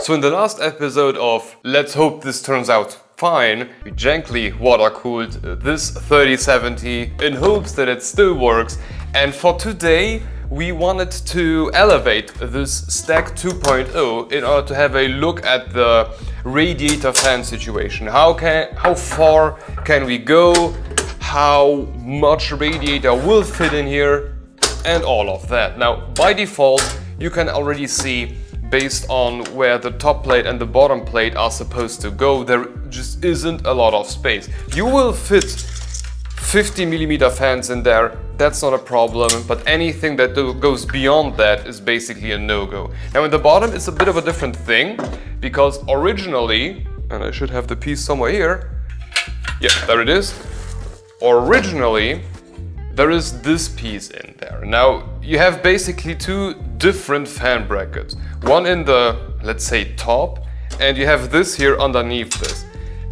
So in the last episode of Let's Hope This Turns Out Fine, we gently water-cooled this 3070 in hopes that it still works. And for today, we wanted to elevate this Steck 2.0 in order to have a look at the radiator fan situation. How far can we go? How much radiator will fit in here? And all of that. Now, by default, you can already see, based on where the top plate and the bottom plate are supposed to go, there just isn't a lot of space. You will fit 50mm fans in there, that's not a problem, but anything that goes beyond that is basically a no-go. Now in the bottom it's a bit of a different thing, because originally, and I should have the piece somewhere here, yeah, there it is. Originally, there is this piece in there. Now, you have basically two different fan brackets. One in the, let's say, top, and you have this here underneath this.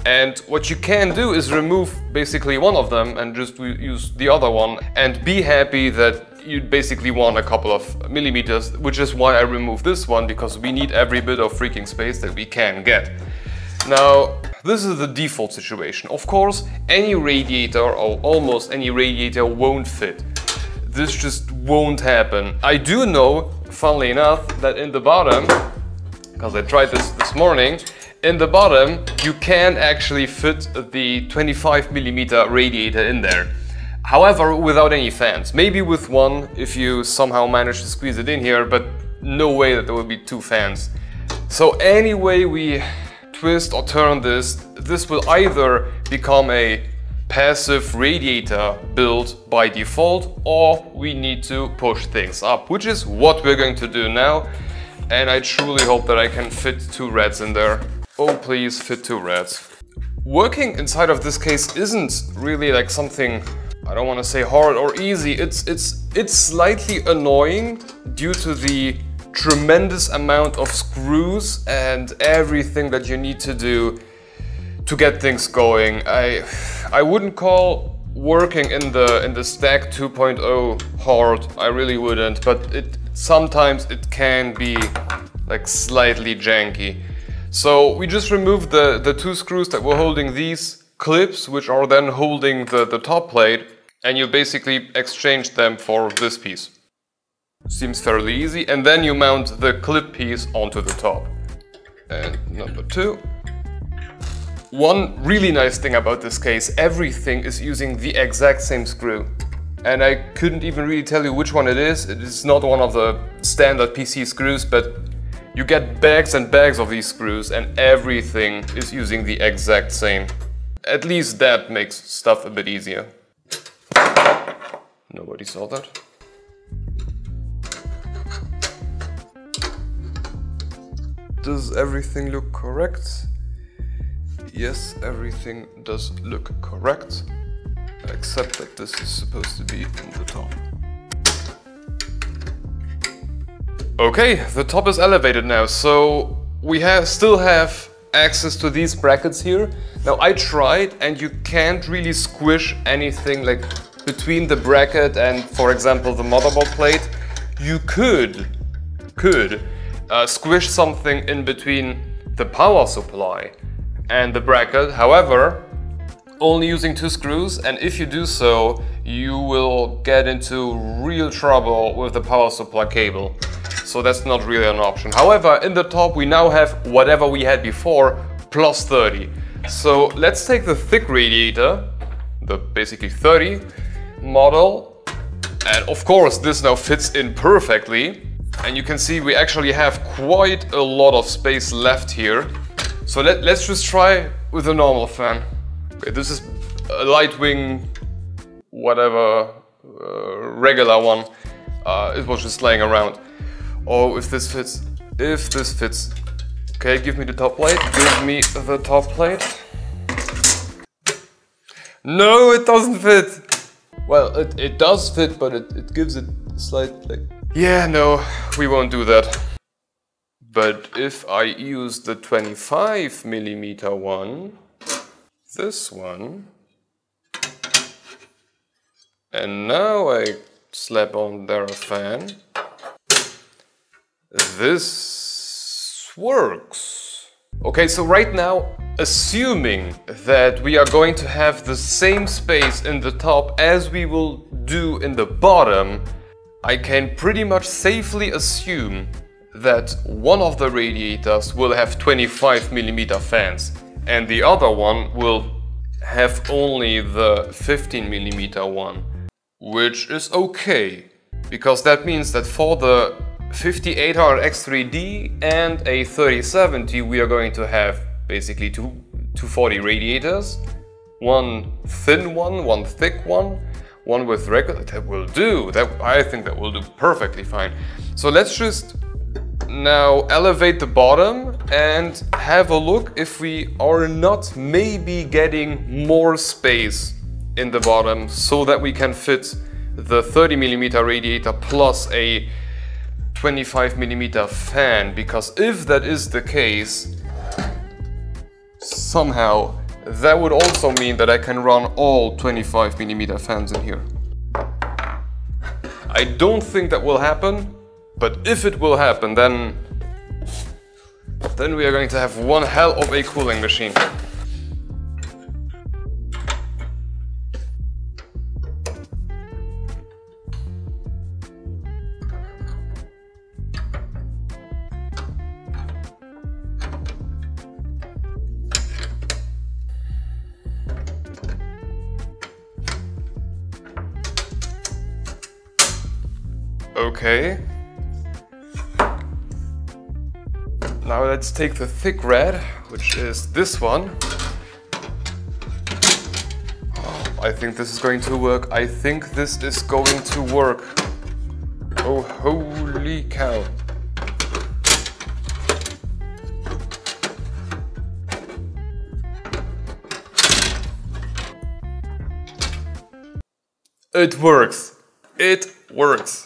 And what you can do is remove basically one of them and just use the other one and be happy that you basically want a couple of millimeters, which is why I removed this one, because we need every bit of freaking space that we can get. Now, this is the default situation. Of course, any radiator or almost any radiator won't fit. This just won't happen. I do know, funnily enough, that in the bottom, because I tried this morning, in the bottom you can actually fit the 25mm radiator in there. However, without any fans. Maybe with one if you somehow manage to squeeze it in here, but no way that there will be two fans. So anyway we twist or turn this will either become a passive radiator build by default, or we need to push things up, which is what we're going to do now. And I truly hope that I can fit two Rads in there. Oh, please fit two Rads. Working inside of this case isn't really like something, I don't want to say hard or easy. It's slightly annoying due to the tremendous amount of screws and everything that you need to do to get things going. I wouldn't call working in the Steck 2.0 hard, I really wouldn't, but sometimes it can be like slightly janky. So we just removed the two screws that were holding these clips, which are then holding the top plate, and you basically exchange them for this piece. Seems fairly easy. And then you mount the clip piece onto the top. And number two. One really nice thing about this case, everything is using the exact same screw. And I couldn't even really tell you which one it is. It is not one of the standard PC screws, but you get bags and bags of these screws and everything is using the exact same. At least that makes stuff a bit easier. Nobody saw that. Does everything look correct? Yes, everything does look correct, except that this is supposed to be in the top. Okay, the top is elevated now, so we still have access to these brackets here. Now I tried, and you can't really squish anything like between the bracket and, for example, the motherboard plate. You could squish something in between the power supply and the bracket, however, only using two screws, and if you do so, you will get into real trouble with the power supply cable. So that's not really an option. However, in the top we now have whatever we had before, plus 30. So let's take the thick radiator, the basically 30 model, and of course this now fits in perfectly. And you can see we actually have quite a lot of space left here. So let's just try with a normal fan. Okay, this is a light wing, whatever, regular one. It was just laying around. Oh, if this fits. If this fits. Okay, give me the top plate. Give me the top plate. No, it doesn't fit. Well, it does fit, but it gives it a slight, like... Yeah, no, we won't do that. But if I use the 25mm one, this one, and now I slap on there a fan, this works. Okay, so right now, assuming that we are going to have the same space in the top as we will do in the bottom, I can pretty much safely assume that one of the radiators will have 25mm fans and the other one will have only the 15mm one, which is okay, because that means that for the 58R X3D and a 3070 we are going to have basically two 240 radiators, one thin one thick one with regular. That will do. I think that will do perfectly fine. So let's just now elevate the bottom and have a look if we are not maybe getting more space in the bottom so that we can fit the 30mm radiator plus a 25mm fan, because if that is the case, somehow that would also mean that I can run all 25mm fans in here. I don't think that will happen, but if it will happen, then we are going to have one hell of a cooling machine. Okay. Now let's take the thick red, which is this one. Oh, I think this is going to work. I think this is going to work. Oh, holy cow. It works. It works.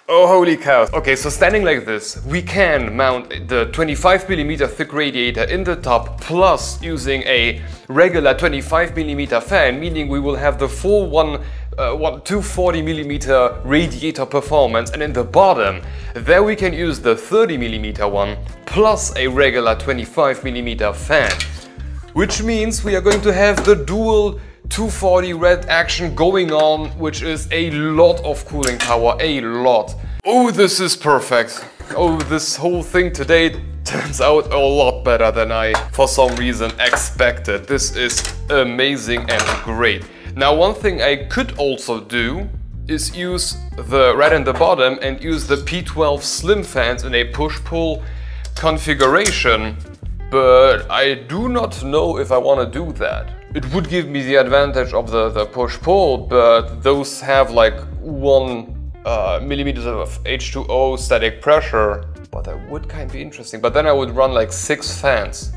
Oh, holy cow. Okay, so standing like this, we can mount the 25mm thick radiator in the top, plus using a regular 25mm fan, meaning we will have the full 240mm radiator performance, and in the bottom, there we can use the 30mm one, plus a regular 25mm fan. Which means we are going to have the dual 240 red action going on, which is a lot of cooling power, a lot. Oh, this is perfect. Oh, this whole thing today turns out a lot better than I, for some reason, expected. This is amazing and great. Now, one thing I could also do is use the red in the bottom and use the P12 Slim fans in a push-pull configuration, but I do not know if I want to do that. It would give me the advantage of the push-pull, but those have like 1 millimeters of H2O static pressure, but that would kind of be interesting. But then I would run like 6 fans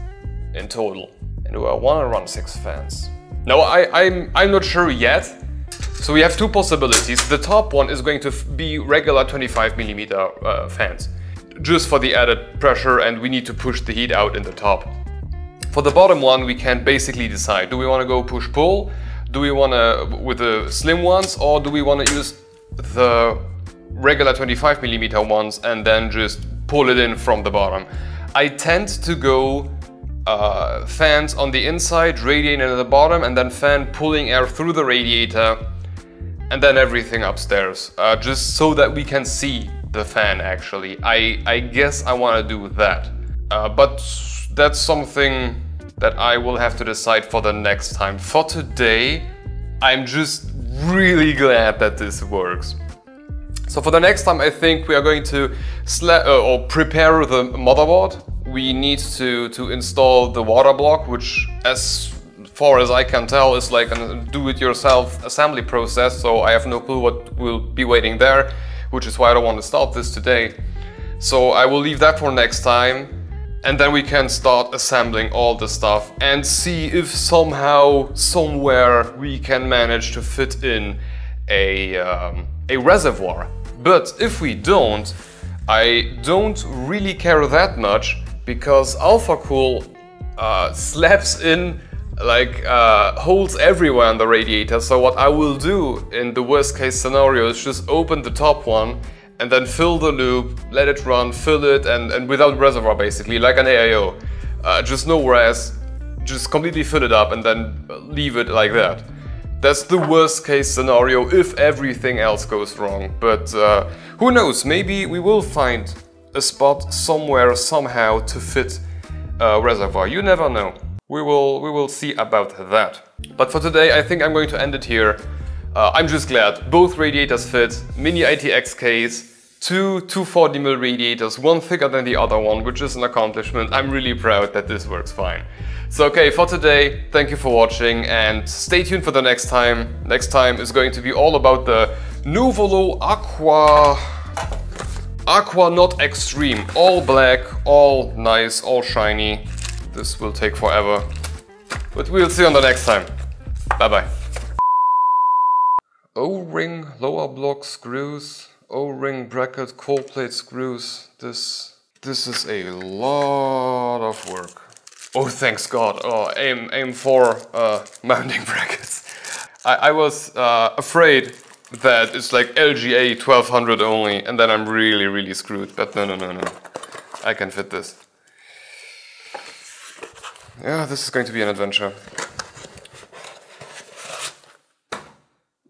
in total. And do I want to run 6 fans? No, I'm not sure yet. So we have two possibilities. The top one is going to be regular 25mm fans, just for the added pressure, and we need to push the heat out in the top. For the bottom one, we can basically decide, do we want to go push-pull, do we want to with the slim ones, or do we want to use the regular 25mm ones and then just pull it in from the bottom. I tend to go fans on the inside, radiator at the bottom, and then fan pulling air through the radiator, and then everything upstairs, just so that we can see the fan actually. I guess I want to do that, but that's something that I will have to decide for the next time. For today, I'm just really glad that this works. So for the next time, I think we are going to prepare the motherboard. We need to install the water block, which, as far as I can tell, is like a do-it-yourself assembly process, so I have no clue what will be waiting there, which is why I don't want to start this today. So I will leave that for next time, and then we can start assembling all the stuff and see if somehow, somewhere, we can manage to fit in a reservoir. But if we don't, I don't really care that much, because AlphaCool slaps in like holes everywhere in the radiator. So what I will do in the worst case scenario is just open the top one and then fill the loop, let it run, fill it, and without reservoir basically, like an AIO. Just no res, just completely fill it up and then leave it like that. That's the worst case scenario if everything else goes wrong, but who knows, maybe we will find a spot somewhere, somehow to fit a reservoir. You never know. We will see about that. But for today, I think I'm going to end it here. I'm just glad both radiators fit, mini ITX case, two 240mm radiators, one thicker than the other one, which is an accomplishment. I'm really proud that this works fine. So okay, for today, thank you for watching and stay tuned for the next time. Next time is going to be all about the Nuvolo Aquanaut Extreme. All black, all nice, all shiny. This will take forever, but we'll see on the next time. Bye bye. O-ring lower block screws, O-ring bracket cold plate screws. This is a lot of work. Oh, thanks God. Oh, aim for mounting brackets. I was afraid that it's like LGA 1200 only, and then I'm really screwed. But no. I can fit this. Yeah, this is going to be an adventure.